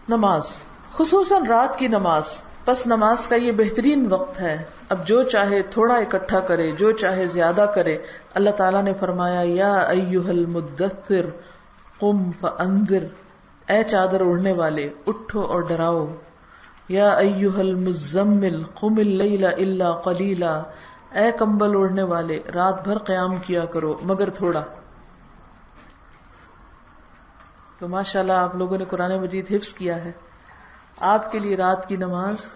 نماز، خصوصاً رات کی نماز، پس نماز کا یہ بہترین وقت ہے. اب جو چاہے تھوڑا اکٹھا کرے، جو چاہے زیادہ کرے. اللہ تعالیٰ نے فرمایا یا ایھا المدثر قم فانذر، اے چادر اوڑھنے والے اٹھو اور ڈراؤ. یا ایھا المزمل قم اللیل الا قلیلا، اے کمبل اوڑھنے والے رات بھر قیام کیا کرو مگر تھوڑا. تو ماشاءاللہ آپ لوگوں نے قرآن مجید حفظ کیا ہے. آپ کے لیے رات کی نماز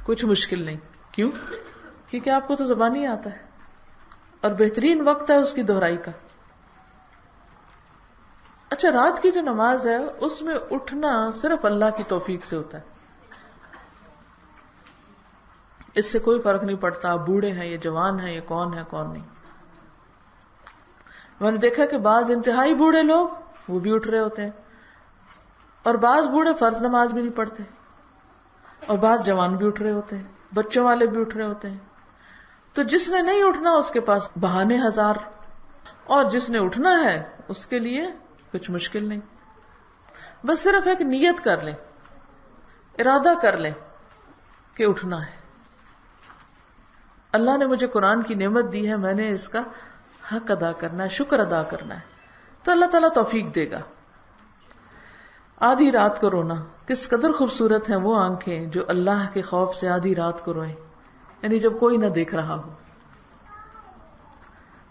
کچھ مشکل نہیں. کیوں؟ کیونکہ آپ کو تو زبانی آتا ہے اور بہترین وقت ہے اس کی دہرائی کا. اچھا، رات کی جو نماز ہے اس میں اٹھنا صرف اللہ کی توفیق سے ہوتا ہے. اس سے کوئی فرق نہیں پڑتا آپ بوڑھے ہیں یا جوان ہیں یا کون ہے کون نہیں. میں نے دیکھا کہ بعض انتہائی بوڑھے لوگ وہ بھی اٹھ رہے ہوتے ہیں، اور بعض بوڑھے فرض نماز بھی نہیں پڑھتے، اور بعض جوان بھی اٹھ رہے ہوتے ہیں، بچوں والے بھی اٹھ رہے ہوتے ہیں. تو جس نے نہیں اٹھنا اس کے پاس بہانے ہزار، اور جس نے اٹھنا ہے اس کے لیے کچھ مشکل نہیں. بس صرف ایک نیت کر لیں، ارادہ کر لیں کہ اٹھنا ہے. اللہ نے مجھے قرآن کی نعمت دی ہے، میں نے اس کا حق ادا کرنا ہے، شکر ادا کرنا ہے، تو اللہ تعالیٰ توفیق دے گا. آدھی رات کو رونا، کس قدر خوبصورت ہیں وہ آنکھیں جو اللہ کے خوف سے آدھی رات کو روئیں، یعنی جب کوئی نہ دیکھ رہا ہو.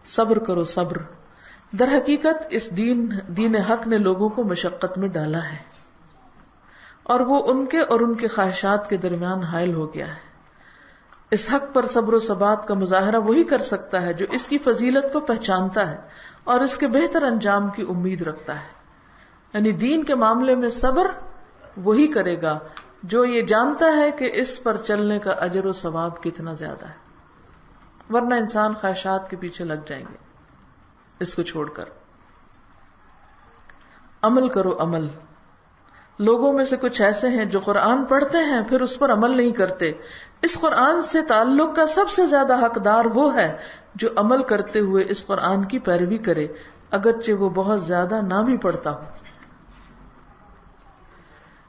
صبر کرو صبر. در حقیقت اس دین حق نے لوگوں کو مشقت میں ڈالا ہے، اور وہ ان کے اور ان کے خواہشات کے درمیان حائل ہو گیا ہے. اس حق پر صبر و ثبات کا مظاہرہ وہی کر سکتا ہے جو اس کی فضیلت کو پہچانتا ہے اور اس کے بہتر انجام کی امید رکھتا ہے. یعنی دین کے معاملے میں صبر وہی کرے گا جو یہ جانتا ہے کہ اس پر چلنے کا اجر و ثواب کتنا زیادہ ہے. ورنہ انسان خواہشات کے پیچھے لگ جائیں گے اس کو چھوڑ کر. عمل کرو عمل. لوگوں میں سے کچھ ایسے ہیں جو قرآن پڑھتے ہیں پھر اس پر عمل نہیں کرتے. اس قرآن سے تعلق کا سب سے زیادہ حقدار وہ ہے جو عمل کرتے ہوئے اس قرآن کی پیروی کرے، اگرچہ وہ بہت زیادہ نہ بھی پڑھتا ہو.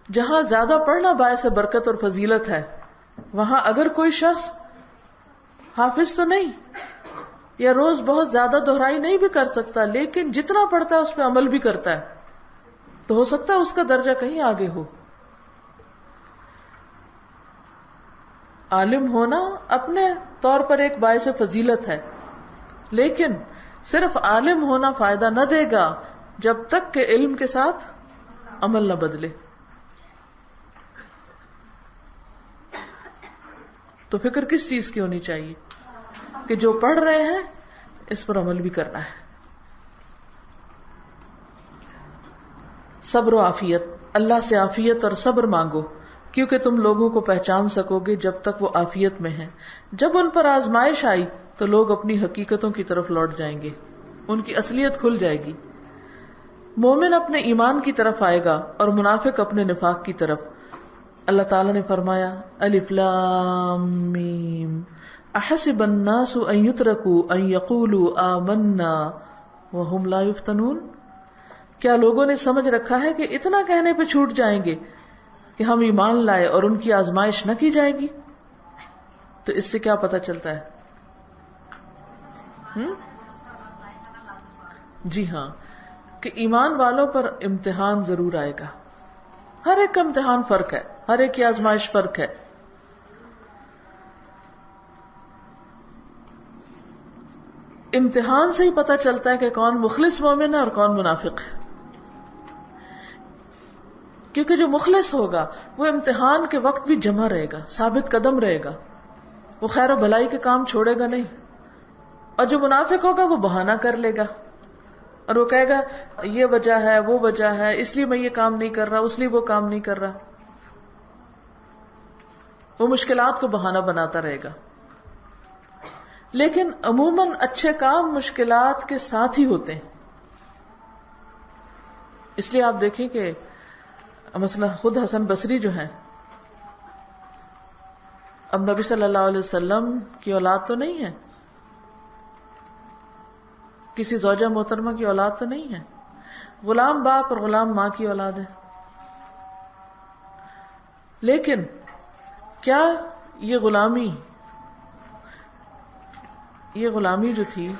جہاں زیادہ پڑھنا باعث برکت اور فضیلت ہے، وہاں اگر کوئی شخص حافظ تو نہیں یا روز بہت زیادہ دہرائی نہیں بھی کر سکتا، لیکن جتنا پڑھتا ہے اس پہ عمل بھی کرتا ہے، تو ہو سکتا ہے اس کا درجہ کہیں آگے ہو. عالم ہونا اپنے طور پر ایک باعث فضیلت ہے، لیکن صرف عالم ہونا فائدہ نہ دے گا جب تک کہ علم کے ساتھ عمل نہ بدلے. تو فکر کس چیز کی ہونی چاہیے کہ جو پڑھ رہے ہیں اس پر عمل بھی کرنا ہے. صبر و عافیت. اللہ سے عافیت اور صبر مانگو، کیونکہ تم لوگوں کو پہچان سکو گے جب تک وہ عافیت میں ہیں. جب ان پر آزمائش آئی تو لوگ اپنی حقیقتوں کی طرف لوٹ جائیں گے، ان کی اصلیت کھل جائے گی. مومن اپنے ایمان کی طرف آئے گا اور منافق اپنے نفاق کی طرف. اللہ تعالیٰ نے فرمایا الف لام میم احسب الناس ان یترکوا ان یقولوا آمنا وهم لا یفتنون. کیا لوگوں نے سمجھ رکھا ہے کہ اتنا کہنے پہ چھوٹ جائیں گے کہ ہم ایمان لائے اور ان کی آزمائش نہ کی جائے گی؟ تو اس سے کیا پتہ چلتا ہے؟ جی ہاں، کہ ایمان والوں پر امتحان ضرور آئے گا. ہر ایک کا امتحان فرق ہے، ہر ایک کی آزمائش فرق ہے. امتحان سے ہی پتہ چلتا ہے کہ کون مخلص مومن ہے اور کون منافق ہے. کیونکہ جو مخلص ہوگا وہ امتحان کے وقت بھی جمع رہے گا، ثابت قدم رہے گا، وہ خیر و بھلائی کے کام چھوڑے گا نہیں. اور جو منافق ہوگا وہ بہانہ کر لے گا اور وہ کہے گا یہ وجہ ہے وہ وجہ ہے، اس لیے میں یہ کام نہیں کر رہا، اس لیے وہ کام نہیں کر رہا. وہ مشکلات کو بہانہ بناتا رہے گا. لیکن عموماً اچھے کام مشکلات کے ساتھ ہی ہوتے ہیں. اس لیے آپ دیکھیں کہ مثلا خود حسن بصری جو ہیں، اب نبی صلی اللہ علیہ وسلم کی اولاد تو نہیں ہے، کسی زوجہ محترمہ کی اولاد تو نہیں ہے، غلام باپ اور غلام ماں کی اولاد ہے. لیکن کیا یہ غلامی جو تھی،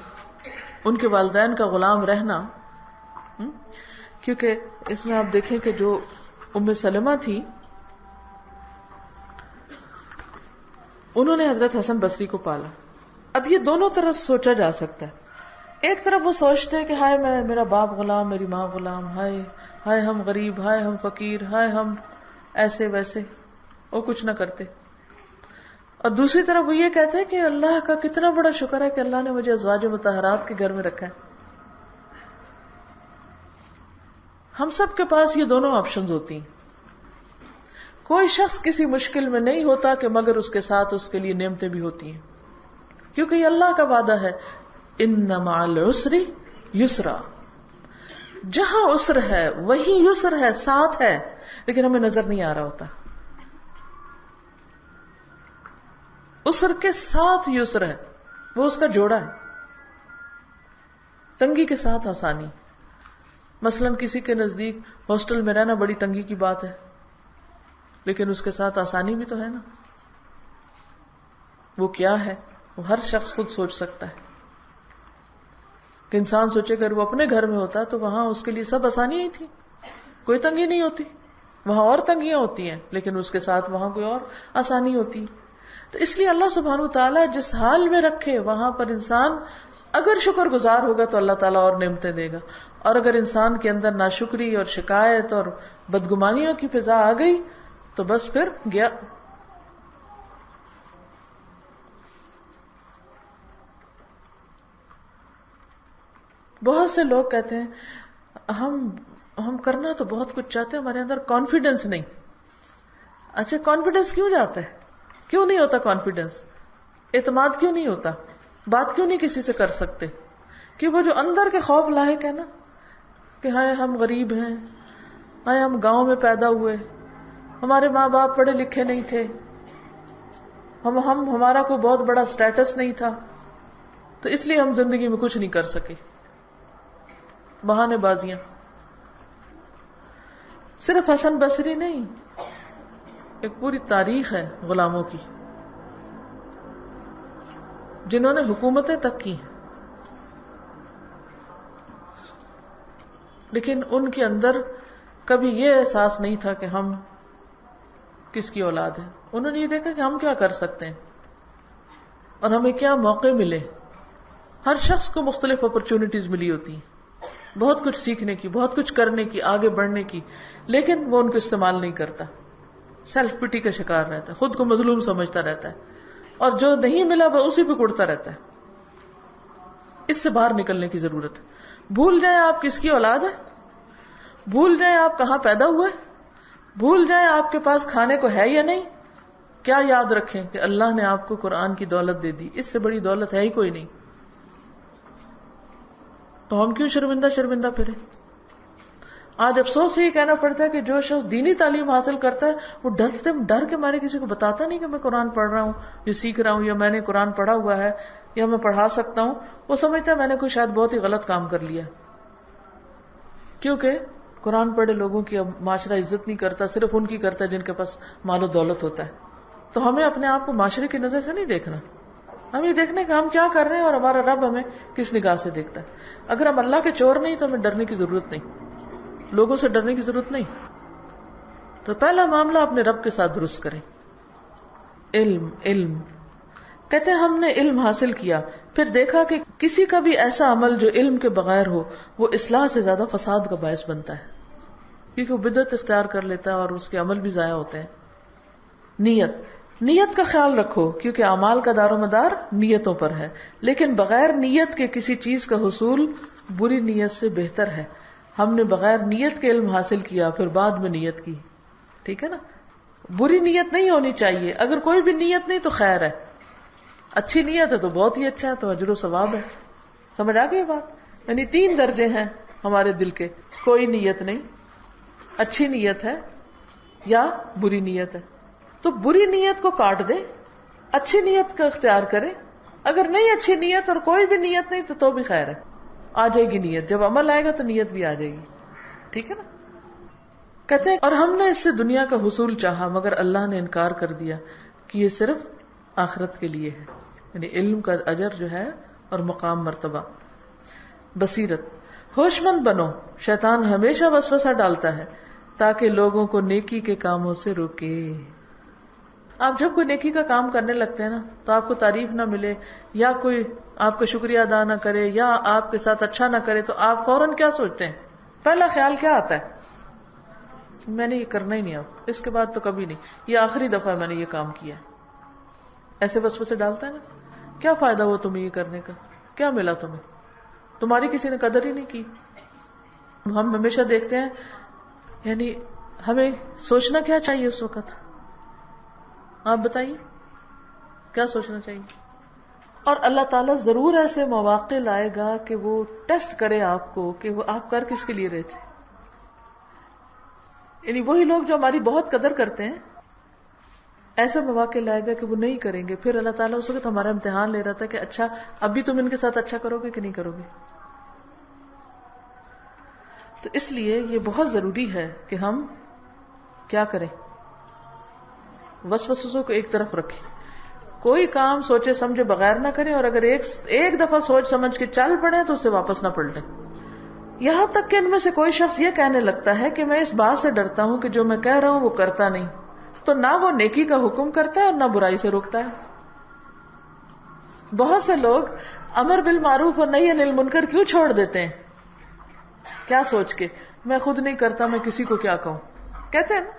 ان کے والدین کا غلام رہنا، کیونکہ اس میں آپ دیکھیں کہ جو ام سلمہ تھی، انہوں نے حضرت حسن بصری کو پالا. اب یہ دونوں طرف سوچا جا سکتا ہے. ایک طرف وہ سوچتے ہیں کہ ہائے میرا باپ غلام، میری ماں غلام، ہائے ہم غریب، ہائے ہم فقیر، ہائے ہم ایسے ویسے، وہ کچھ نہ کرتے. اور دوسری طرف وہ یہ کہتے ہیں کہ اللہ کا کتنا بڑا شکر ہے کہ اللہ نے مجھے ازواج مطہرات کے گھر میں رکھا ہے. ہم سب کے پاس یہ دونوں آپشنز ہوتی ہیں. کوئی شخص کسی مشکل میں نہیں ہوتا کہ مگر اس کے ساتھ اس کے لیے نعمتیں بھی ہوتی ہیں، کیونکہ یہ اللہ کا وعدہ ہے، ان مع العسر یسرا. جہاں عسر ہے وہی یسر ہے، ساتھ ہے، لیکن ہمیں نظر نہیں آ رہا ہوتا. عسر کے ساتھ یسر ہے، وہ اس کا جوڑا ہے. تنگی کے ساتھ آسانی. مثلا کسی کے نزدیک ہاسٹل میں رہنا بڑی تنگی کی بات ہے، لیکن اس کے ساتھ آسانی بھی تو ہے نا. وہ کیا ہے، وہ ہر شخص خود سوچ سکتا ہے. کہ انسان سوچے اگر وہ اپنے گھر میں ہوتا تو وہاں اس کے لیے سب آسانیاں ہی تھی، کوئی تنگی نہیں ہوتی. وہاں اور تنگیاں ہوتی ہیں، لیکن اس کے ساتھ وہاں کوئی اور آسانی ہوتی. تو اس لیے اللہ سبحانہ وتعالیٰ جس حال میں رکھے وہاں پر انسان اگر شکر گزار ہوگا تو اللہ تعالیٰ اور نعمتیں دے گا، اور اگر انسان کے اندر ناشکری اور شکایت اور بدگمانیوں کی فضا آ گئی تو بس پھر گیا. بہت سے لوگ کہتے ہیں ہم کرنا تو بہت کچھ چاہتے ہیں، ہمارے اندر کانفیڈنس نہیں. اچھا کانفیڈنس کیوں جاتا ہے؟ کیوں نہیں ہوتا کانفیڈنس؟ اعتماد کیوں نہیں ہوتا؟ بات کیوں نہیں کسی سے کر سکتے؟ کہ وہ جو اندر کے خوف لاحق ہے نا، کہ ہائے ہم غریب ہیں، ہائے ہم گاؤں میں پیدا ہوئے، ہمارے ماں باپ پڑھے لکھے نہیں تھے، ہمارا کوئی بہت بڑا سٹیٹس نہیں تھا، تو اس لیے ہم زندگی میں کچھ نہیں کر سکے. بہانے بازیاں. صرف حسن بصری نہیں، ایک پوری تاریخ ہے غلاموں کی جنہوں نے حکومتیں تک کی، لیکن ان کے اندر کبھی یہ احساس نہیں تھا کہ ہم کس کی اولاد ہیں. انہوں نے یہ دیکھا کہ ہم کیا کر سکتے ہیں اور ہمیں کیا موقع ملے. ہر شخص کو مختلف اپرچونٹیز ملی ہوتی ہیں، بہت کچھ سیکھنے کی، بہت کچھ کرنے کی، آگے بڑھنے کی، لیکن وہ ان کو استعمال نہیں کرتا. سیلف پٹی کا شکار رہتا ہے، خود کو مظلوم سمجھتا رہتا ہے، اور جو نہیں ملا وہ اسی پہ کڑتا رہتا ہے. اس سے باہر نکلنے کی ضرورت ہے. بھول جائیں آپ کس کی اولاد ہے، بھول جائیں آپ کہاں پیدا ہوئے، بھول جائیں آپ کے پاس کھانے کو ہے یا نہیں. کیا یاد رکھیں کہ اللہ نے آپ کو قرآن کی دولت دے دی، اس سے بڑی دولت ہے ہی کوئی نہیں. تو ہم کیوں شرمندہ پھرے؟ آج افسوس یہ کہنا پڑتا ہے کہ جو شخص دینی تعلیم حاصل کرتا ہے وہ ڈر کے مارے کسی کو بتاتا نہیں کہ میں قرآن پڑھ رہا ہوں یا سیکھ رہا ہوں یا میں نے قرآن پڑھا ہوا ہے یا میں پڑھا سکتا ہوں. وہ سمجھتا ہے میں نے کوئی شاید بہت ہی غلط کام کر لیا، کیونکہ قرآن پڑھے لوگوں کی اب معاشرہ عزت نہیں کرتا، صرف ان کی کرتا ہے جن کے پاس مال و دولت ہوتا ہے. تو ہمیں اپنے آپ کو معاشرے کی نظر سے نہیں دیکھنا، ہم یہ دیکھنا کہ ہم کیا کر رہے ہیں اور ہمارا رب ہمیں کس نگاہ سے دیکھتا ہے. اگر ہم اللہ کے چور نہیں تو ہمیں ڈرنے کی ضرورت نہیں، لوگوں سے ڈرنے کی ضرورت نہیں. تو پہلا معاملہ اپنے رب کے ساتھ درست کریں. علم کہتے ہیں ہم نے علم حاصل کیا، پھر دیکھا کہ کسی کا بھی ایسا عمل جو علم کے بغیر ہو وہ اصلاح سے زیادہ فساد کا باعث بنتا ہے، کیونکہ وہ بدعت اختیار کر لیتا ہے اور اس کے عمل بھی ضائع ہوتے ہیں. نیت کا خیال رکھو، کیونکہ اعمال کا دار و مدار نیتوں پر ہے، لیکن بغیر نیت کے کسی چیز کا حصول بری نیت سے بہتر ہے. ہم نے بغیر نیت کے علم حاصل کیا، پھر بعد میں نیت کی. ٹھیک ہے نا؟ بری نیت نہیں ہونی چاہیے. اگر کوئی بھی نیت نہیں تو خیر ہے، اچھی نیت ہے تو بہت ہی اچھا ہے، تو اجر و ثواب ہے. سمجھ آ گئی بات؟ یعنی 3 درجے ہیں ہمارے دل کے، کوئی نیت نہیں، اچھی نیت ہے یا بری نیت ہے. تو بری نیت کو کاٹ دے، اچھی نیت کا اختیار کرے. اگر نہیں اچھی نیت اور کوئی بھی نیت نہیں تو بھی خیر ہے، آ جائے گی نیت. جب عمل آئے گا تو نیت بھی آ جائے گی. ٹھیک ہے نا؟ کہتے ہیں اور ہم نے اس سے دنیا کا حصول چاہا مگر اللہ نے انکار کر دیا کہ یہ صرف آخرت کے لیے ہے. یعنی علم کا اجر جو ہے اور مقام مرتبہ. بصیرت، ہوش مند بنو، شیطان ہمیشہ وسوسہ ڈالتا ہے تاکہ لوگوں کو نیکی کے کاموں سے روکے. آپ جب کوئی نیکی کا کام کرنے لگتے ہیں نا تو آپ کو تعریف نہ ملے یا کوئی آپ کا شکریہ ادا نہ کرے یا آپ کے ساتھ اچھا نہ کرے تو آپ فوراً کیا سوچتے ہیں؟ پہلا خیال کیا آتا ہے؟ میں نے یہ کرنا ہی نہیں، اب اس کے بعد تو کبھی نہیں، یہ آخری دفعہ میں نے یہ کام کیا. ایسے وسوسے ڈالتا ہے نا. کیا فائدہ ہوا تمہیں یہ کرنے کا؟ کیا ملا تمہیں؟ تمہاری کسی نے قدر ہی نہیں کی. ہم ہمیشہ دیکھتے ہیں، یعنی ہمیں سوچنا کیا چاہیے اس وقت؟ آپ بتائیے کیا سوچنا چاہیے؟ اور اللہ تعالیٰ ضرور ایسے مواقع لائے گا کہ وہ ٹیسٹ کرے آپ کو کہ وہ آپ کر کس کے لیے رہے تھے. یعنی وہی لوگ جو ہماری بہت قدر کرتے ہیں ایسے مواقع لائے گا کہ وہ نہیں کریں گے. پھر اللہ تعالیٰ اس وقت ہمارا امتحان لے رہا تھا کہ اچھا اب بھی تم ان کے ساتھ اچھا کرو گے کہ نہیں کرو گے. تو اس لیے یہ بہت ضروری ہے کہ ہم کیا کریں، وسوسوں کو ایک طرف رکھیں، کوئی کام سوچے سمجھے بغیر نہ کریں، اور اگر ایک دفعہ سوچ سمجھ کے چل پڑے تو اس سے واپس نہ پلٹیں. یہاں تک کہ ان میں سے کوئی شخص یہ کہنے لگتا ہے کہ میں اس بات سے ڈرتا ہوں کہ جو میں کہہ رہا ہوں وہ کرتا نہیں، تو نہ وہ نیکی کا حکم کرتا ہے اور نہ برائی سے روکتا ہے. بہت سے لوگ امر بالمعروف اور نہی عن المنکر کیوں چھوڑ دیتے ہیں؟ کیا سوچ کے میں خود نہیں کرتا میں کسی کو کیا کہوں، کہتے ہیں نا.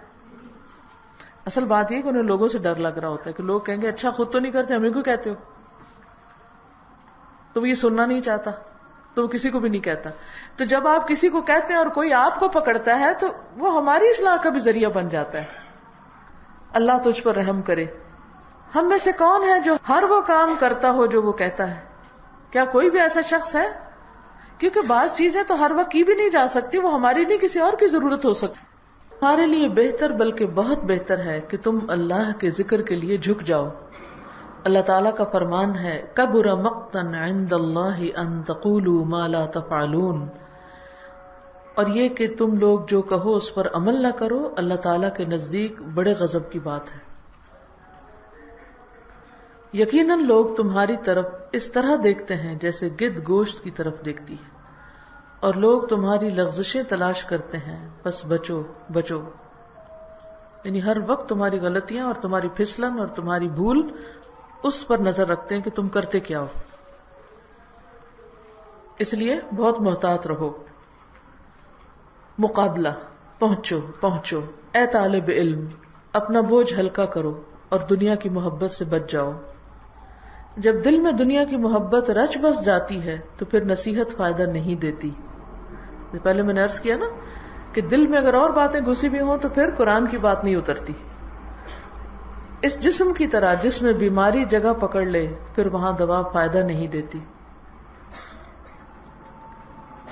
اصل بات یہ کہ انہیں لوگوں سے ڈر لگ رہا ہوتا ہے کہ لوگ کہیں گے اچھا خود تو نہیں کرتے ہمیں کیوں کہتے ہو. تو وہ یہ سننا نہیں چاہتا تو وہ کسی کو بھی نہیں کہتا. تو جب آپ کسی کو کہتے ہیں اور کوئی آپ کو پکڑتا ہے تو وہ ہماری اصلاح کا بھی ذریعہ بن جاتا ہے. اللہ تجھ پر رحم کرے. ہم میں سے کون ہے جو ہر وہ کام کرتا ہو جو وہ کہتا ہے؟ کیا کوئی بھی ایسا شخص ہے؟ کیونکہ بعض چیزیں تو ہر وقت کی بھی نہیں جا سکتی، وہ ہماری نہیں کسی اور کی ضرورت ہو سکتی. ہمارے لیے بہتر بلکہ بہت بہتر ہے کہ تم اللہ کے ذکر کے لیے جھک جاؤ. اللہ تعالیٰ کا فرمان ہے کبر مقتا عند اللہ ان تقولوا ما لا تفعلون. اور یہ کہ تم لوگ جو کہو اس پر عمل نہ کرو اللہ تعالیٰ کے نزدیک بڑے غضب کی بات ہے. یقیناً لوگ تمہاری طرف اس طرح دیکھتے ہیں جیسے گدھ گوشت کی طرف دیکھتی ہے، اور لوگ تمہاری لغزشیں تلاش کرتے ہیں، بس بچو بچو. یعنی ہر وقت تمہاری غلطیاں اور تمہاری پھسلن اور تمہاری بھول اس پر نظر رکھتے ہیں کہ تم کرتے کیا ہو. اس لیے بہت محتاط رہو. مقابلہ، پہنچو پہنچو اے طالب علم، اپنا بوجھ ہلکا کرو اور دنیا کی محبت سے بچ جاؤ. جب دل میں دنیا کی محبت رچ بس جاتی ہے تو پھر نصیحت فائدہ نہیں دیتی. پہلے میں نے عرض کیا نا کہ دل میں اگر اور باتیں گھسی بھی ہوں تو پھر قرآن کی بات نہیں اترتی. اس جسم کی طرح جس میں بیماری جگہ پکڑ لے پھر وہاں دوا فائدہ نہیں دیتی.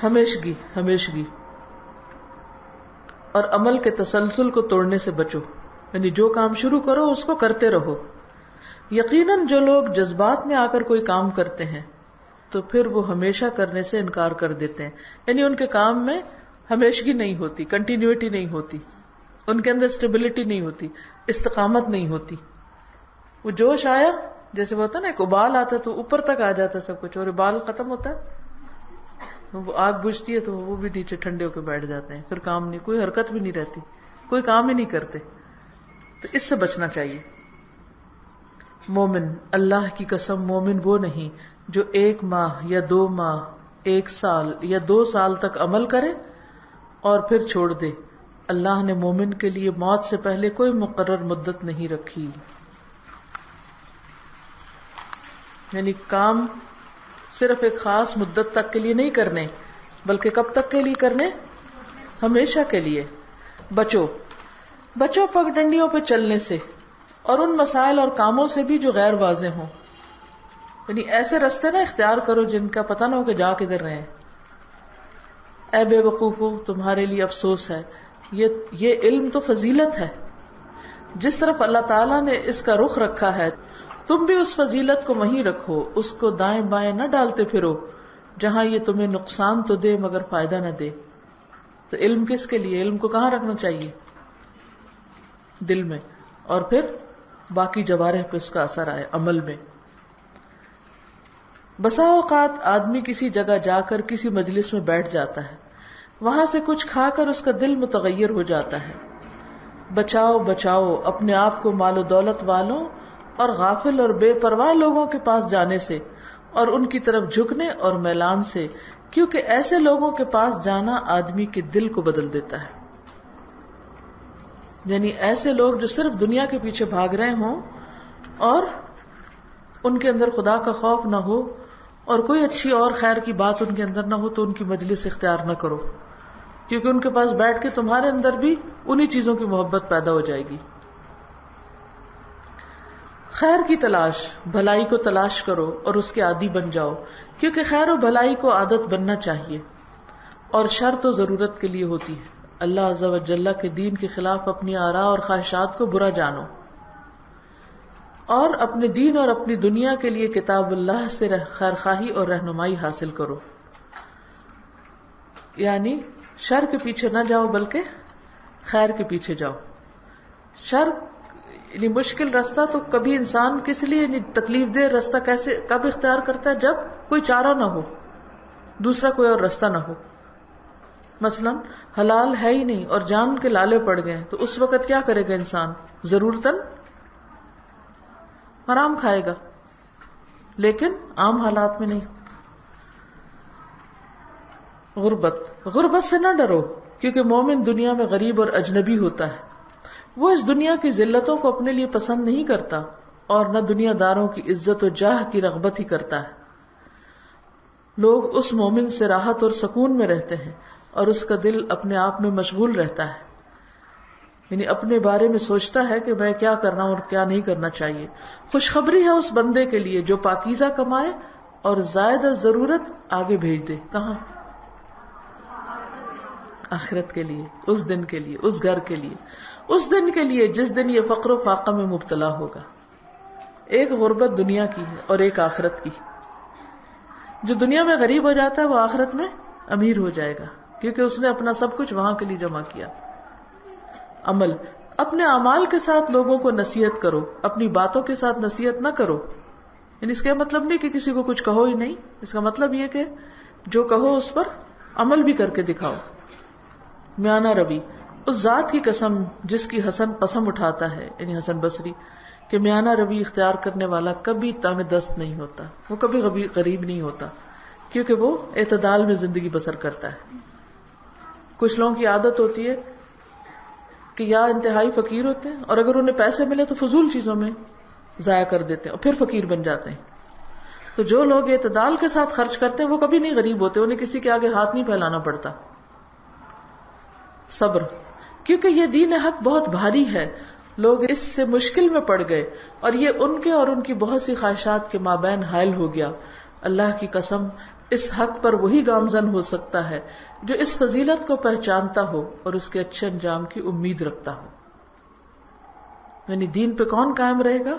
ہمیشگی ہمیشگی اور عمل کے تسلسل کو توڑنے سے بچو. یعنی جو کام شروع کرو اس کو کرتے رہو. یقیناً جو لوگ جذبات میں آ کر کوئی کام کرتے ہیں تو پھر وہ ہمیشہ کرنے سے انکار کر دیتے ہیں. یعنی ان کے کام میں ہمیشگی نہیں ہوتی، کنٹینیوٹی نہیں ہوتی، ان کے اندر اسٹیبلٹی نہیں ہوتی، استقامت نہیں ہوتی. وہ جوش آیا جیسے وہ ہوتا ہے نا ایک ابال آتا ہے تو اوپر تک آ جاتا ہے سب کچھ، اور ابال ختم ہوتا ہے وہ آگ بجھتی ہے تو وہ بھی نیچے ٹھنڈے ہو کے بیٹھ جاتے ہیں، پھر کام نہیں، کوئی حرکت بھی نہیں رہتی، کوئی کام ہی نہیں کرتے. تو اس سے بچنا چاہیے. مومن، اللہ کی قسم مومن وہ نہیں جو 1 ماہ یا 2 ماہ 1 سال یا 2 سال تک عمل کرے اور پھر چھوڑ دے. اللہ نے مومن کے لیے موت سے پہلے کوئی مقرر مدت نہیں رکھی. یعنی کام صرف ایک خاص مدت تک کے لیے نہیں کرنے بلکہ کب تک کے لیے کرنے؟ ہمیشہ کے لیے. بچو بچو پگڈنڈیوں پہ چلنے سے اور ان مسائل اور کاموں سے بھی جو غیر واضح ہوں. یعنی ایسے رستے نہ اختیار کرو جن کا پتہ نہ ہو کہ جا کدھر رہے ہیں. اے بے وقوفو، تمہارے لیے افسوس ہے. یہ علم تو فضیلت ہے. جس طرف اللہ تعالیٰ نے اس کا رخ رکھا ہے تم بھی اس فضیلت کو وہیں رکھو، اس کو دائیں بائیں نہ ڈالتے پھرو جہاں یہ تمہیں نقصان تو دے مگر فائدہ نہ دے. تو علم کس کے لیے؟ علم کو کہاں رکھنا چاہیے؟ دل میں، اور پھر باقی جوارح پہ اس کا اثر آئے عمل میں. بسا اوقات آدمی کسی جگہ جا کر کسی مجلس میں بیٹھ جاتا ہے، وہاں سے کچھ کھا کر اس کا دل متغیر ہو جاتا ہے. بچاؤ بچاؤ اپنے آپ کو مال و دولت والوں اور غافل اور بے پرواہ لوگوں کے پاس جانے سے اور ان کی طرف جھکنے اور میلان سے، کیونکہ ایسے لوگوں کے پاس جانا آدمی کے دل کو بدل دیتا ہے. یعنی ایسے لوگ جو صرف دنیا کے پیچھے بھاگ رہے ہوں اور ان کے اندر خدا کا خوف نہ ہو اور کوئی اچھی اور خیر کی بات ان کے اندر نہ ہو، تو ان کی مجلس اختیار نہ کرو، کیونکہ ان کے پاس بیٹھ کے تمہارے اندر بھی انہی چیزوں کی محبت پیدا ہو جائے گی. خیر کی تلاش، بھلائی کو تلاش کرو اور اس کے عادی بن جاؤ، کیونکہ خیر و بھلائی کو عادت بننا چاہیے، اور شر تو ضرورت کے لیے ہوتی ہے. اللہ عز و جل کے دین کے خلاف اپنی آراء اور خواہشات کو برا جانو، اور اپنے دین اور اپنی دنیا کے لیے کتاب اللہ سے خیر خواہی اور رہنمائی حاصل کرو. یعنی شر کے پیچھے نہ جاؤ بلکہ خیر کے پیچھے جاؤ. شر یعنی مشکل رستہ تو کبھی انسان کس لیے، یعنی تکلیف دہ رستہ کیسے کب اختیار کرتا ہے؟ جب کوئی چارہ نہ ہو، دوسرا کوئی اور رستہ نہ ہو. مثلا حلال ہے ہی نہیں اور جان کے لالے پڑ گئے، تو اس وقت کیا کرے گا انسان؟ ضرورتاً حرام کھائے گا، لیکن عام حالات میں نہیں. غربت سے نہ ڈرو، کیونکہ مومن دنیا میں غریب اور اجنبی ہوتا ہے. وہ اس دنیا کی ذلتوں کو اپنے لیے پسند نہیں کرتا اور نہ دنیا داروں کی عزت و جاہ کی رغبت ہی کرتا ہے. لوگ اس مومن سے راحت اور سکون میں رہتے ہیں اور اس کا دل اپنے آپ میں مشغول رہتا ہے، یعنی اپنے بارے میں سوچتا ہے کہ میں کیا کرنا اور کیا نہیں کرنا چاہیے. خوشخبری ہے اس بندے کے لیے جو پاکیزہ کمائے اور زائد ضرورت آگے بھیج دے. کہاں؟ آخرت کے لیے، اس دن کے لیے، اس گھر کے لیے، اس دن کے لیے جس دن یہ فقر و فاقہ میں مبتلا ہوگا. ایک غربت دنیا کی ہے اور ایک آخرت کی. جو دنیا میں غریب ہو جاتا ہے وہ آخرت میں امیر ہو جائے گا، کیونکہ اس نے اپنا سب کچھ وہاں کے لیے جمع کیا. عمل، اپنے اعمال کے ساتھ لوگوں کو نصیحت کرو، اپنی باتوں کے ساتھ نصیحت نہ کرو. یعنی اس کا مطلب نہیں کہ کسی کو کچھ کہو ہی نہیں، اس کا مطلب یہ کہ جو کہو اس پر عمل بھی کر کے دکھاؤ. میانہ روی، اس ذات کی قسم جس کی حسن قسم اٹھاتا ہے، یعنی حسن بصری، کہ میانہ روی اختیار کرنے والا کبھی تنگ دست نہیں ہوتا، وہ کبھی غریب نہیں ہوتا، کیونکہ وہ اعتدال میں زندگی بسر کرتا ہے. کچھ لوگوں کی عادت ہوتی ہے کہ یا انتہائی فقیر ہوتے ہیں اور اگر انہیں پیسے ملے تو فضول چیزوں میں ضائع کر دیتے ہیں اور پھر فقیر بن جاتے ہیں. تو جو لوگ اعتدال کے ساتھ خرچ کرتے ہیں وہ کبھی نہیں غریب ہوتے، انہیں کسی کے آگے ہاتھ نہیں پھیلانا پڑتا. صبر، کیونکہ یہ دین حق بہت بھاری ہے، لوگ اس سے مشکل میں پڑ گئے اور یہ ان کے اور ان کی بہت سی خواہشات کے مابین حائل ہو گیا. اللہ کی قسم، اس حق پر وہی گامزن ہو سکتا ہے جو اس فضیلت کو پہچانتا ہو اور اس کے اچھے انجام کی امید رکھتا ہو. یعنی دین پہ کون قائم رہے گا؟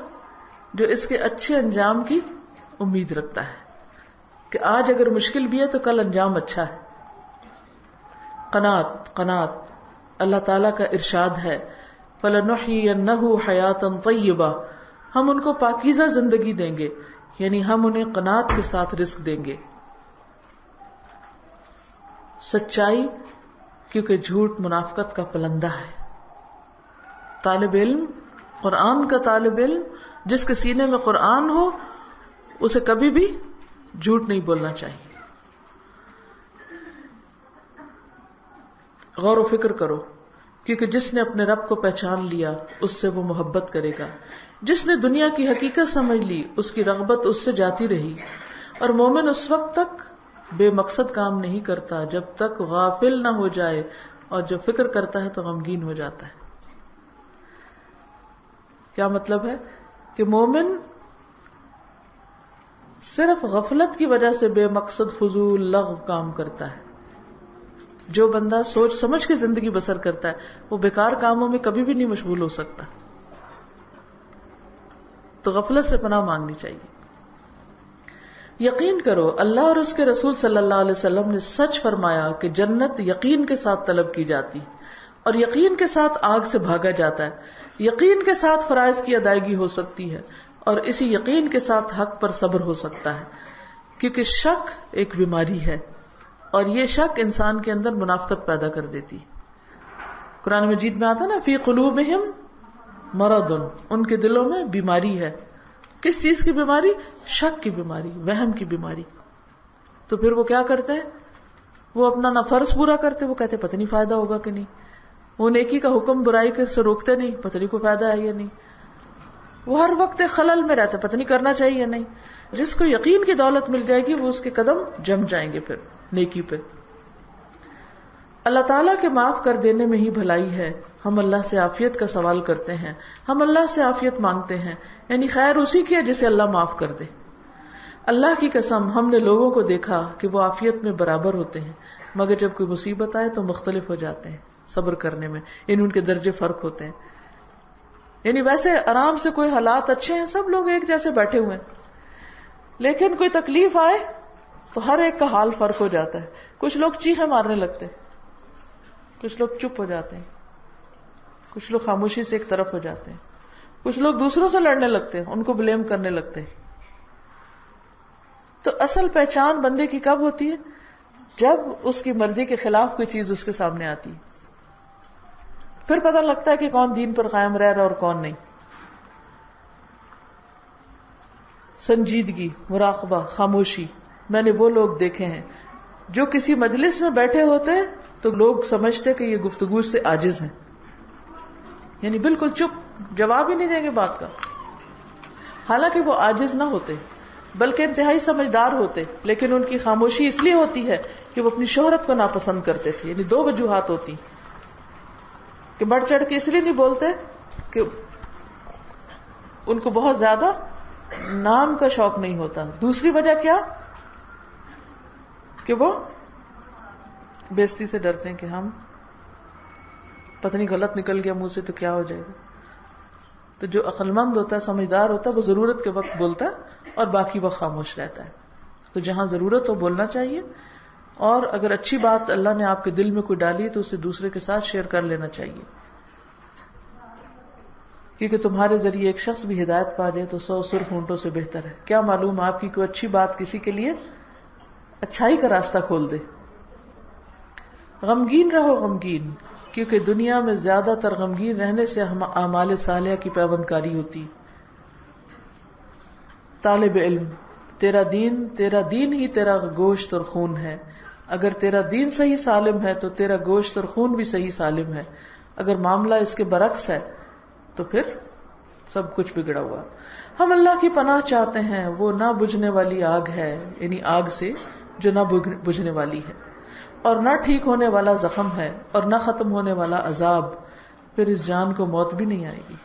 جو اس کے اچھے انجام کی امید رکھتا ہے کہ آج اگر مشکل بھی ہے تو کل انجام اچھا ہے. قناعت، اللہ تعالیٰ کا ارشاد ہے فَلَنُحْيِيَنَّهُ حَيَاةً طَيِّبَةً، ہم ان کو پاکیزہ زندگی دیں گے، یعنی ہم انہیں قناعت کے ساتھ رزق دیں گے. سچائی، کیونکہ جھوٹ منافقت کا پلندہ ہے. طالب علم، قرآن کا طالب علم جس کے سینے میں قرآن ہو، اسے کبھی بھی جھوٹ نہیں بولنا چاہیے. غور و فکر کرو، کیونکہ جس نے اپنے رب کو پہچان لیا اس سے وہ محبت کرے گا. جس نے دنیا کی حقیقت سمجھ لی اس کی رغبت اس سے جاتی رہی. اور مومن اس وقت تک بے مقصد کام نہیں کرتا جب تک غافل نہ ہو جائے، اور جب فکر کرتا ہے تو غمگین ہو جاتا ہے. کیا مطلب ہے؟ کہ مومن صرف غفلت کی وجہ سے بے مقصد فضول لغو کام کرتا ہے. جو بندہ سوچ سمجھ کے زندگی بسر کرتا ہے وہ بیکار کاموں میں کبھی بھی نہیں مشغول ہو سکتا. تو غفلت سے پناہ مانگنی چاہیے. یقین کرو اللہ اور اس کے رسول صلی اللہ علیہ وسلم نے سچ فرمایا کہ جنت یقین کے ساتھ طلب کی جاتی اور یقین کے ساتھ آگ سے بھاگا جاتا ہے، یقین کے ساتھ فرائض کی ادائیگی ہو سکتی ہے اور اسی یقین کے ساتھ حق پر صبر ہو سکتا ہے، کیونکہ شک ایک بیماری ہے اور یہ شک انسان کے اندر منافقت پیدا کر دیتی. قرآن مجید میں آتا نا فی قلوبہم مرض، ان کے دلوں میں بیماری ہے. کس چیز کی بیماری؟ شک کی بیماری، وہم کی بیماری. تو پھر وہ کیا کرتے ہیں؟ وہ اپنا نہ فرض پورا کرتے، وہ کہتے پتہ نہیں فائدہ ہوگا کہ نہیں، وہ نیکی کا حکم برائی سے روکتے نہیں، پتہ نہیں کوئی فائدہ ہے یا نہیں، وہ ہر وقت خلل میں رہتا، پتہ نہیں کرنا چاہیے یا نہیں. جس کو یقین کی دولت مل جائے گی وہ اس کے قدم جم جائیں گے پھر نیکی پہ. اللہ تعالیٰ کے معاف کر دینے میں ہی بھلائی ہے. ہم اللہ سے عافیت کا سوال کرتے ہیں، ہم اللہ سے عافیت مانگتے ہیں، یعنی خیر اسی کی ہے جسے اللہ معاف کر دے. اللہ کی قسم ہم نے لوگوں کو دیکھا کہ وہ عافیت میں برابر ہوتے ہیں، مگر جب کوئی مصیبت آئے تو مختلف ہو جاتے ہیں صبر کرنے میں، یعنی ان کے درجے فرق ہوتے ہیں. یعنی ویسے آرام سے کوئی حالات اچھے ہیں، سب لوگ ایک جیسے بیٹھے ہوئے ہیں، لیکن کوئی تکلیف آئے تو ہر ایک کا حال فرق ہو جاتا ہے. کچھ لوگ چیخیں مارنے لگتے ہیں، کچھ لوگ چپ ہو جاتے ہیں، کچھ لوگ خاموشی سے ایک طرف ہو جاتے ہیں، کچھ لوگ دوسروں سے لڑنے لگتے ہیں، ان کو بلیم کرنے لگتے ہیں. تو اصل پہچان بندے کی کب ہوتی ہے؟ جب اس کی مرضی کے خلاف کوئی چیز اس کے سامنے آتی ہے، پھر پتہ لگتا ہے کہ کون دین پر قائم رہ رہا اور کون نہیں. سنجیدگی، مراقبہ، خاموشی. میں نے وہ لوگ دیکھے ہیں جو کسی مجلس میں بیٹھے ہوتے تو لوگ سمجھتے کہ یہ گفتگو سے عاجز ہیں، یعنی بالکل چپ، جواب ہی نہیں دیں گے بات کا، حالانکہ وہ عاجز نہ ہوتے بلکہ انتہائی سمجھدار ہوتے، لیکن ان کی خاموشی اس لیے ہوتی ہے کہ وہ اپنی شہرت کو ناپسند کرتے تھے. یعنی دو وجوہات ہوتی کہ بڑھ چڑھ کے اس لیے نہیں بولتے کہ ان کو بہت زیادہ نام کا شوق نہیں ہوتا، دوسری وجہ کیا کہ وہ بےزتی سے ڈرتے ہیں کہ ہم پتہ نہیں غلط نکل گیا منہ سے تو کیا ہو جائے گا. تو جو عقل مند ہوتا ہے، سمجھدار ہوتا ہے، وہ ضرورت کے وقت بولتا ہے اور باقی وقت خاموش رہتا ہے. تو جہاں ضرورت ہو بولنا چاہیے، اور اگر اچھی بات اللہ نے آپ کے دل میں کوئی ڈالی تو اسے دوسرے کے ساتھ شیئر کر لینا چاہیے، کیونکہ تمہارے ذریعے ایک شخص بھی ہدایت پا جائے تو 100 سرخ اونٹوں سے بہتر ہے. کیا معلوم آپ کی کوئی اچھی بات کسی کے لیے اچھائی کا راستہ کھول دے. غمگین رہو غمگین، کیونکہ دنیا میں زیادہ تر غمگین رہنے سے اعمال صالحہ کی پیوند کاری ہوتی. طالب علم، تیرا دین ہی تیرا گوشت اور خون ہے. اگر تیرا دین صحیح سالم ہے تو تیرا گوشت اور خون بھی صحیح سالم ہے. اگر معاملہ اس کے برعکس ہے تو پھر سب کچھ بگڑا ہوا. ہم اللہ کی پناہ چاہتے ہیں، وہ نہ بجھنے والی آگ ہے، یعنی آگ سے جو نہ بجھنے والی ہے، اور نہ ٹھیک ہونے والا زخم ہے، اور نہ ختم ہونے والا عذاب. پھر اس جان کو موت بھی نہیں آئے گی.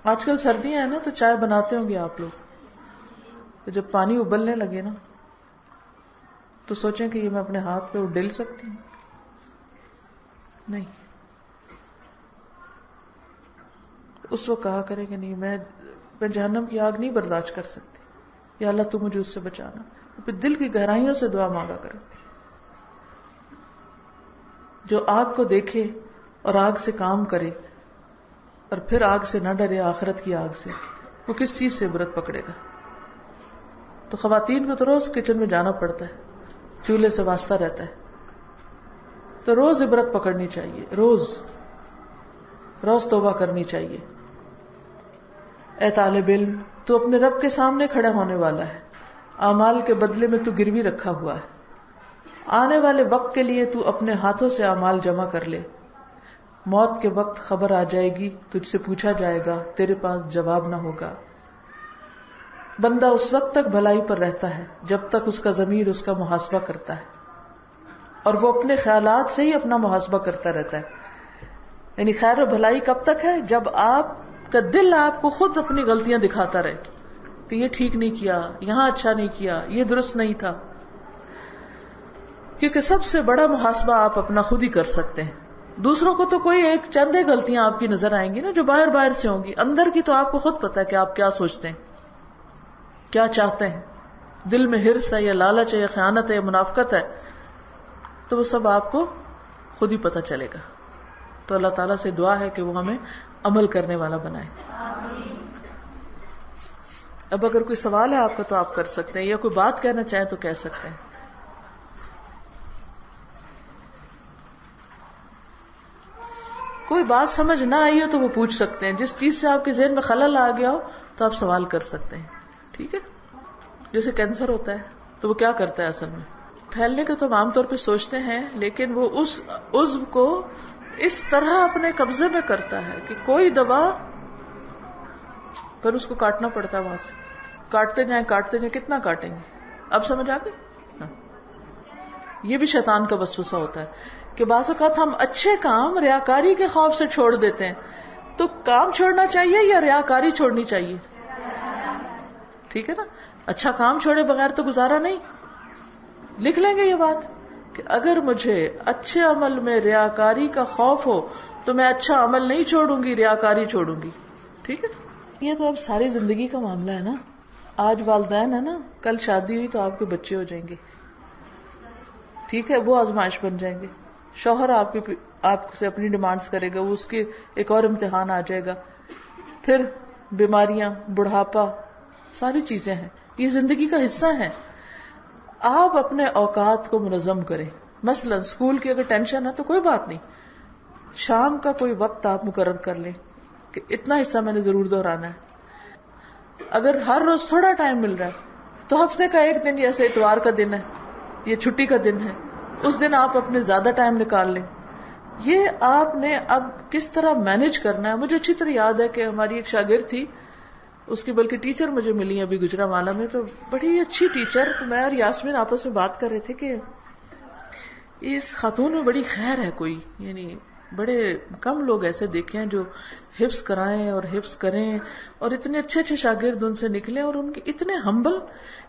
آج کل سردیاں ہیں نا، تو چائے بناتے ہوں گے آپ لوگ، تو جب پانی ابلنے لگے نا تو سوچیں کہ یہ میں اپنے ہاتھ پہ ڈل سکتی ہوں؟ نہیں. اس وقت کہا کرے کہ نہیں، میں جہنم کی آگ نہیں برداشت کر سکتی، یا اللہ تو مجھے اس سے بچانا. پھر دل کی گہرائیوں سے دعا مانگا کرے. جو آگ کو دیکھے اور آگ سے کام کرے اور پھر آگ سے نہ ڈرے، آخرت کی آگ سے، وہ کس چیز سے عبرت پکڑے گا؟ تو خواتین کو تو روز کچن میں جانا پڑتا ہے، چولہے سے واسطہ رہتا ہے، تو روز عبرت پکڑنی چاہیے، روز توبہ کرنی چاہیے. اے طالب علم، تو اپنے رب کے سامنے کھڑا ہونے والا ہے، اعمال کے بدلے میں تو گروی رکھا ہوا ہے. آنے والے وقت کے لیے تو اپنے ہاتھوں سے اعمال جمع کر لے. موت کے وقت خبر آ جائے گی، تجھ سے پوچھا جائے گا، تیرے پاس جواب نہ ہوگا. بندہ اس وقت تک بھلائی پر رہتا ہے جب تک اس کا ضمیر اس کا محاسبہ کرتا ہے، اور وہ اپنے خیالات سے ہی اپنا محاسبہ کرتا رہتا ہے. یعنی خیر و بھلائی کب تک ہے؟ جب آپ کا دل آپ کو خود اپنی غلطیاں دکھاتا رہے کہ یہ ٹھیک نہیں کیا، یہاں اچھا نہیں کیا، یہ درست نہیں تھا. کیونکہ سب سے بڑا محاسبہ آپ اپنا خود ہی کر سکتے ہیں. دوسروں کو تو کوئی ایک چند غلطیاں آپ کی نظر آئیں گی نا، جو باہر سے ہوں گی، اندر کی تو آپ کو خود پتا ہے کہ آپ کیا سوچتے ہیں. کیا چاہتے ہیں, دل میں حرص ہے یا لالچ ہے یا خیانت ہے یا منافقت ہے, تو وہ سب آپ کو خود ہی پتہ چلے گا. تو اللہ تعالیٰ سے دعا ہے کہ وہ ہمیں عمل کرنے والا بنائے. اب اگر کوئی سوال ہے آپ کا تو آپ کر سکتے ہیں, یا کوئی بات کہنا چاہیں تو کہہ سکتے ہیں. کوئی بات سمجھ نہ آئی ہو تو وہ پوچھ سکتے ہیں. جس چیز سے آپ کے ذہن میں خلل آ گیا ہو تو آپ سوال کر سکتے ہیں. ٹھیک ہے. جیسے کینسر ہوتا ہے تو وہ کیا کرتا ہے اصل میں, پھیلنے کا تو ہم عام طور پہ سوچتے ہیں, لیکن وہ اس عضو کو اس طرح اپنے قبضے میں کرتا ہے کہ کوئی دبا پر اس کو کاٹنا پڑتا ہے. وہاں سے کاٹتے جائیں, کتنا کاٹیں گے. اب سمجھ آ گئی. یہ بھی شیطان کا وسوسہ ہوتا ہے کہ بعض اوقات ہم اچھے کام ریاکاری کے خوف سے چھوڑ دیتے ہیں. تو کام چھوڑنا چاہیے یا ریاکاری چھوڑنی چاہیے؟ ٹھیک ہے نا. اچھا کام چھوڑے بغیر تو گزارا نہیں. لکھ لیں گے یہ بات کہ اگر مجھے اچھے عمل میں ریاکاری کا خوف ہو تو میں اچھا عمل نہیں چھوڑوں گی, ریاکاری چھوڑوں گی. ٹھیک ہے. یہ تو اب ساری زندگی کا معاملہ ہے نا. آج والدین ہے نا, کل شادی ہوئی تو آپ کے بچے ہو جائیں گے. ٹھیک ہے, وہ آزمائش بن جائیں گے. شوہر آپ سے اپنی ڈیمانڈز کرے گا, وہ اس کے ایک اور امتحان آ جائے گا. پھر بیماریاں, بڑھاپا, ساری چیزیں ہیں. یہ زندگی کا حصہ ہے. آپ اپنے اوقات کو منظم کریں. مثلا اسکول کی اگر ٹینشن ہے تو کوئی بات نہیں, شام کا کوئی وقت آپ مقرر کر لیں کہ اتنا حصہ میں نے ضرور دہرانا ہے. اگر ہر روز تھوڑا ٹائم مل رہا ہے تو ہفتے کا ایک دن, جیسے اتوار کا دن ہے, یہ چھٹی کا دن ہے, اس دن آپ اپنے زیادہ ٹائم نکال لیں. یہ آپ نے اب کس طرح مینج کرنا ہے. مجھے اچھی طرح یاد ہے کہ ہماری ایک شاگرد تھی, اس کی بلکہ ٹیچر مجھے ملی ابھی گجرانوالہ میں, تو بڑی اچھی ٹیچر. تو میں اور یاسمین آپس میں بات کر رہے تھے کہ اس خاتون میں بڑی خیر ہے کوئی, یعنی بڑے کم لوگ ایسے دیکھے ہیں جو حفظ کرائیں اور حفظ کریں, اور اتنے اچھے اچھے شاگرد ان سے نکلے, اور ان کے اتنے ہمبل.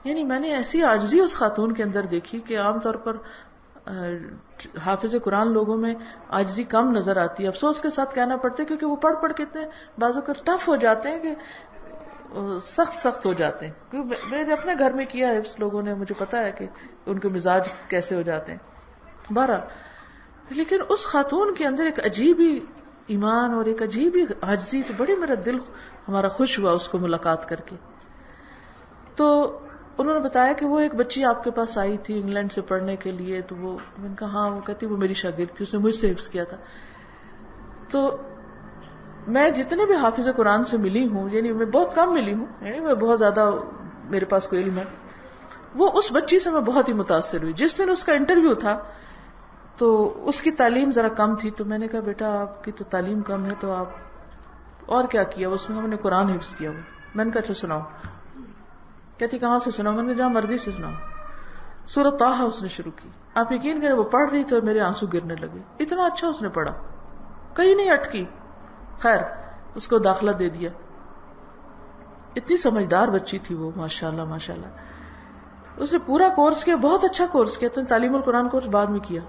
یعنی میں نے ایسی عاجزی اس خاتون کے اندر دیکھی کہ عام طور پر حافظ قرآن لوگوں میں عاجزی کم نظر آتی ہے. افسوس کے ساتھ کہنا پڑتا ہے کیونکہ وہ پڑھ پڑھ کے اتنے بعضوں کا ٹف ہو جاتے ہیں کہ سخت ہو جاتے ہیں. کیونکہ میں نے اپنے گھر میں کیا ہے حفظ, لوگوں نے مجھے پتا ہے کہ ان کے مزاج کیسے ہو جاتے ہیں. بہرحال, لیکن اس خاتون کے اندر ایک عجیب ہی ایمان اور ایک عجیب ہی عاجزی, تو بڑی میرا دل ہمارا خوش ہوا اس کو ملاقات کر کے. تو انہوں نے بتایا کہ وہ ایک بچی آپ کے پاس آئی تھی انگلینڈ سے پڑھنے کے لیے. تو وہ, میں نے کہا ہاں, وہ کہتی وہ میری شاگرد تھی, اس نے مجھ سے حفظ کیا تھا. تو میں جتنے بھی حافظ قرآن سے ملی ہوں, یعنی میں بہت کم ملی ہوں, یعنی میں بہت زیادہ میرے پاس کوئی علم ہے, وہ اس بچی سے میں بہت ہی متاثر ہوئی. جس دن اس کا انٹرویو تھا تو اس کی تعلیم ذرا کم تھی, تو میں نے کہا بیٹا آپ کی تو تعلیم کم ہے تو آپ اور کیا کیا؟ اس میں ہم نے قرآن حفظ کیا ہوا. میں نے کہا اچھا سناؤ. کہتی کہاں سے سناؤ؟ میں نے جہاں مرضی سے سناؤ. سورۃ طٰہٰ اس نے شروع کی. آپ یقین کریں وہ پڑھ رہی تھی اور میرے آنسو گرنے لگے. اتنا اچھا اس نے پڑھا, کہیں نہیں اٹکی. خیر اس کو داخلہ دے دیا. اتنی سمجھدار بچی تھی وہ, ماشاءاللہ ماشاءاللہ. اس نے پورا کورس کیا, بہت اچھا کورس کیا. تو تعلیم القرآن کورس بعد میں کیا.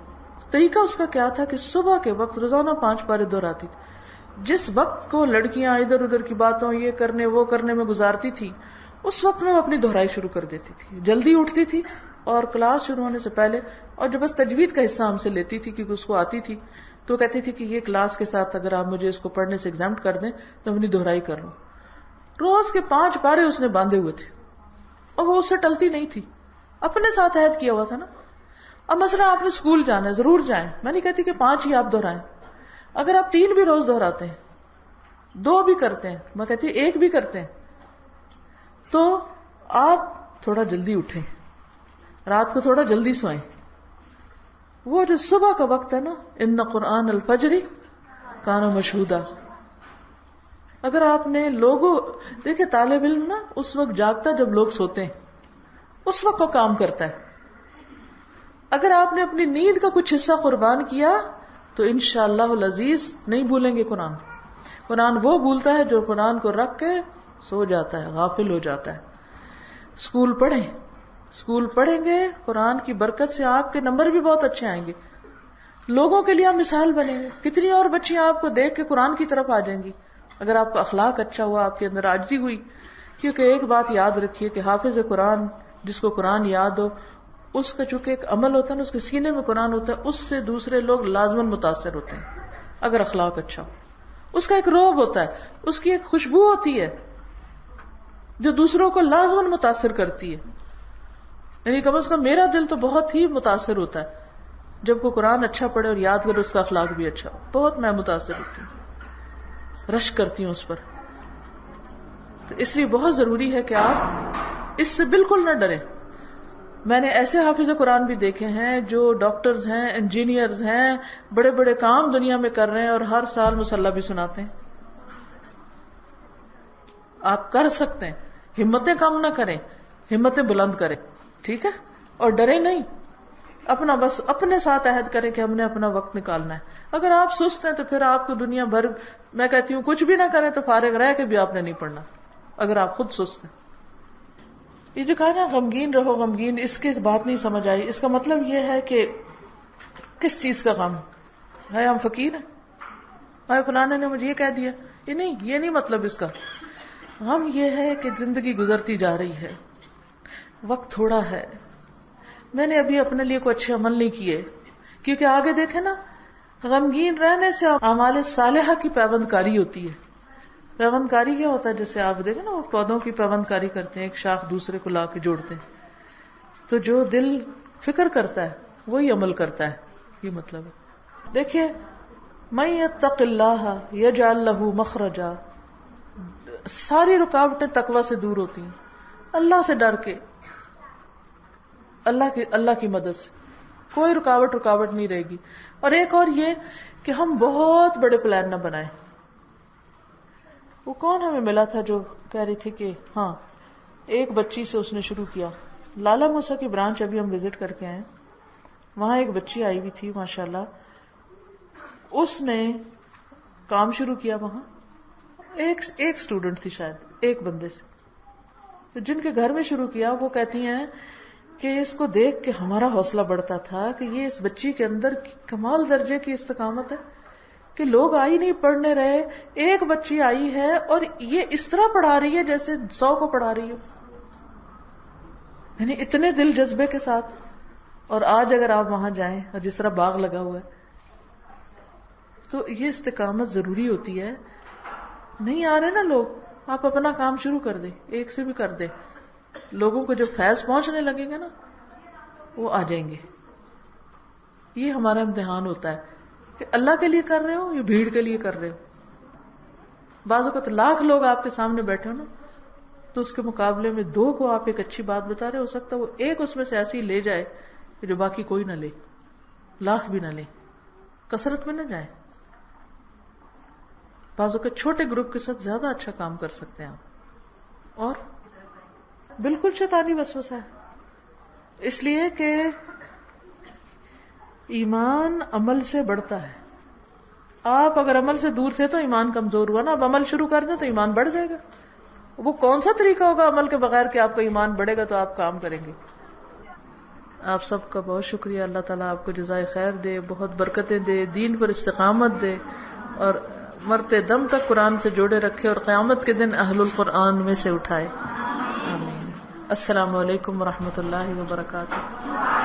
طریقہ اس کا کیا تھا کہ صبح کے وقت روزانہ 5 پارے دہراتی تھی. جس وقت کو لڑکیاں ادھر ادھر کی باتوں, یہ کرنے وہ کرنے میں گزارتی تھی, اس وقت میں وہ اپنی دہرائی شروع کر دیتی تھی. جلدی اٹھتی تھی اور کلاس شروع ہونے سے پہلے, اور جو بس تجوید کا حصہ ہم سے لیتی تھی کیونکہ اس کو آتی تھی, تو کہتی تھی کہ یہ کلاس کے ساتھ اگر آپ مجھے اس کو پڑھنے سے ایگزامٹ کر دیں تو اپنی دہرائی کر لوں. روز کے 5 پارے اس نے باندھے ہوئے تھے اور وہ اس سے ٹلتی نہیں تھی. اپنے ساتھ عہد کیا ہوا تھا نا. اب مثلا آپ نے اسکول جانا ہے, ضرور جائیں. میں نہیں کہتی کہ 5 ہی آپ دہرائیں. اگر آپ 3 بھی روز دہراتے ہیں, 2 بھی کرتے ہیں, میں کہتی ہوں 1 بھی کرتے ہیں, تو آپ تھوڑا جلدی اٹھیں, رات کو تھوڑا جلدی سوئیں. وہ جو صبح کا وقت ہے نا, ان قرآن الفجر کان مشہودا. اگر آپ نے لوگوں دیکھے, طالب علم نا اس وقت جاگتا جب لوگ سوتے ہیں, اس وقت کو کام کرتا ہے. اگر آپ نے اپنی نیند کا کچھ حصہ قربان کیا تو انشاءاللہ العزیز نہیں بھولیں گے قرآن. قرآن وہ بھولتا ہے جو قرآن کو رکھ کے سو جاتا ہے, غافل ہو جاتا ہے. اسکول پڑھیں, اسکول پڑھیں گے قرآن کی برکت سے آپ کے نمبر بھی بہت اچھے آئیں گے. لوگوں کے لیے آپ مثال بنیں گے. کتنی اور بچیاں آپ کو دیکھ کے قرآن کی طرف آ جائیں گی اگر آپ کا اخلاق اچھا ہوا, آپ کے اندر عاجزی ہوئی. کیونکہ ایک بات یاد رکھیے کہ حافظ قرآن، جس کو قرآن یاد ہو، اس کا چونکہ ایک عمل ہوتا ہے نا، اس کے سینے میں قرآن ہوتا ہے، اس سے دوسرے لوگ لازماً متاثر ہوتے ہیں اگر اخلاق اچھا ہو۔ اس کا ایک روب ہوتا ہے، اس کی ایک خوشبو ہوتی ہے جو دوسروں کو لازماً متاثر کرتی ہے۔ یعنی کم از کم میرا دل تو بہت ہی متاثر ہوتا ہے جب کوئی قرآن اچھا پڑھے اور یاد کرے، اس کا اخلاق بھی اچھا ہو، بہت میں متاثر ہوتی ہوں، رشک کرتی ہوں اس پر۔ تو اس لیے بہت ضروری ہے کہ آپ اس سے بالکل نہ ڈریں۔ میں نے ایسے حافظ قرآن بھی دیکھے ہیں جو ڈاکٹرز ہیں، انجینئرز ہیں، بڑے بڑے کام دنیا میں کر رہے ہیں اور ہر سال مصلی بھی سناتے ہیں۔ آپ کر سکتے ہیں، ہمتیں کم نہ کریں، ہمتیں بلند کریں، ٹھیک ہے؟ اور ڈرے نہیں، اپنا بس اپنے ساتھ عہد کریں کہ ہم نے اپنا وقت نکالنا ہے۔ اگر آپ سست ہیں تو پھر آپ کو دنیا بھر، میں کہتی ہوں کچھ بھی نہ کریں تو فارغ رہ کے بھی آپ نے نہیں پڑھنا، اگر آپ خود سست ہیں۔ یہ جو کہا نا غمگین رہو غمگین، اس کی بات نہیں سمجھ آئی۔ اس کا مطلب یہ ہے کہ کس چیز کا غم ہے؟ ہم فقیر ہیں، فلانے نے مجھے یہ کہہ دیا، یہ نہیں مطلب اس کا۔ غم یہ ہے کہ زندگی گزرتی جا رہی ہے، وقت تھوڑا ہے، میں نے ابھی اپنے لیے کوئی اچھے عمل نہیں کیے، کیونکہ آگے دیکھیں نا، غمگین رہنے سے اعمال صالحہ کی پیوند کاری ہوتی ہے۔ پیوند کاری کیا ہوتا ہے؟ جیسے آپ دیکھیں نا، وہ پودوں کی پیوند کاری کرتے ہیں، ایک شاخ دوسرے کو لا کے جوڑتے ہیں، تو جو دل فکر کرتا ہے وہی عمل کرتا ہے، یہ مطلب ہے۔ دیکھیے، من یتق اللہ یجعل لہ مخرجا، ساری رکاوٹیں تقوی سے دور ہوتی ہیں، اللہ سے ڈر کے، اللہ کی مدد سے کوئی رکاوٹ نہیں رہے گی۔ اور ایک اور یہ کہ ہم بہت بڑے پلان نہ بنائیں۔ وہ کون ہمیں ملا تھا جو کہہ رہی تھی کہ ہاں، ایک بچی سے اس نے شروع کیا، لالا موسیٰ کی برانچ ابھی ہم وزٹ کر کے آئے، وہاں ایک بچی آئی ہوئی تھی ماشاءاللہ، اس نے کام شروع کیا وہاں، ایک اسٹوڈنٹ تھی شاید، ایک بندے سے، تو جن کے گھر میں شروع کیا وہ کہتی ہیں کہ اس کو دیکھ کے ہمارا حوصلہ بڑھتا تھا کہ یہ اس بچی کے اندر کمال درجے کی استقامت ہے کہ لوگ آئی نہیں پڑھنے رہے، ایک بچی آئی ہے اور یہ اس طرح پڑھا رہی ہے جیسے 100 کو پڑھا رہی ہو، یعنی اتنے دل جذبے کے ساتھ۔ اور آج اگر آپ وہاں جائیں اور جس طرح باغ لگا ہوا ہے، تو یہ استقامت ضروری ہوتی ہے۔ نہیں آ رہے نا لوگ، آپ اپنا کام شروع کر دیں، ایک سے بھی کر دیں، لوگوں کو جب فیض پہنچنے لگے گا نا، وہ آ جائیں گے۔ یہ ہمارا امتحان ہوتا ہے کہ اللہ کے لیے کر رہے ہو یا بھیڑ کے لیے کر رہے ہو۔ بعض اوقات لاکھ لوگ آپ کے سامنے بیٹھے ہو نا، تو اس کے مقابلے میں 2 کو آپ ایک اچھی بات بتا رہے، ہو سکتا ہے وہ ایک اس میں سے ایسی لے جائے کہ جو باقی کوئی نہ لے، لاکھ بھی نہ لے، کثرت میں نہ جائے۔ بعض اوقات چھوٹے گروپ کے ساتھ زیادہ اچھا کام کر سکتے ہیں آپ۔ اور بالکل شیطانی وسوسہ ہے، اس لیے کہ ایمان عمل سے بڑھتا ہے۔ آپ اگر عمل سے دور تھے تو ایمان کمزور ہوا نا، اب عمل شروع کر دیں تو ایمان بڑھ جائے گا۔ وہ کون سا طریقہ ہوگا عمل کے بغیر کہ آپ کا ایمان بڑھے گا تو آپ کام کریں گے۔ آپ سب کا بہت شکریہ، اللہ تعالیٰ آپ کو جزائے خیر دے، بہت برکتیں دے، دین پر استقامت دے، اور مرتے دم تک قرآن سے جوڑے رکھے، اور قیامت کے دن اہل القرآن میں سے اٹھائے۔ آمین۔ السلام علیکم ورحمۃ اللہ وبرکاتہ۔